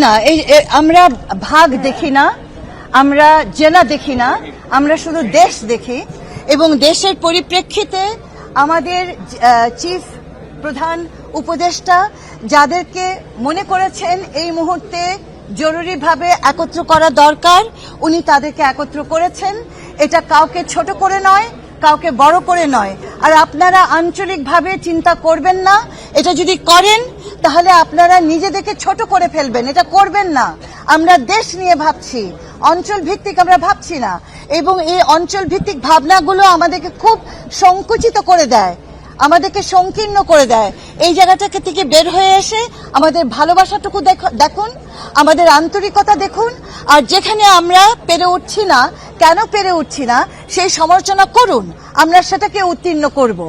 না আমরা ভাগ দেখি না, আমরা জেলা দেখি না, আমরা শুধু দেশ দেখি এবং দেশের পরিপ্রেক্ষিতে আমাদের চিফ প্রধান উপদেষ্টা যাদেরকে মনে করেছেন এই মুহূর্তে জরুরিভাবে একত্র করা দরকার, উনি তাদেরকে একত্র করেছেন। এটা কাউকে ছোট করে নয়, কাউকে বড় করে নয়। আর আপনারা আঞ্চলিকভাবে চিন্তা করবেন না, এটা যদি করেন তাহলে আপনারা নিজেদেরকে ছোট করে ফেলবেন। এটা করবেন না। আমরা দেশ নিয়ে ভাবছি, অঞ্চল ভিত্তিক আমরা ভাবছি না। এবং এই অঞ্চল ভিত্তিক ভাবনাগুলো আমাদেরকে খুব সংকুচিত করে দেয়, আমাদেরকে সংকীর্ণ করে দেয়। এই জায়গাটা থেকে বের হয়ে এসে আমাদের ভালোবাসাটুকু দেখুন, আমাদের আন্তরিকতা দেখুন। আর যেখানে আমরা পেরে উঠছি না, কেন পেরে উঠছি না সেই সমালোচনা করুন, আমরা সেটাকে উত্তীর্ণ করব।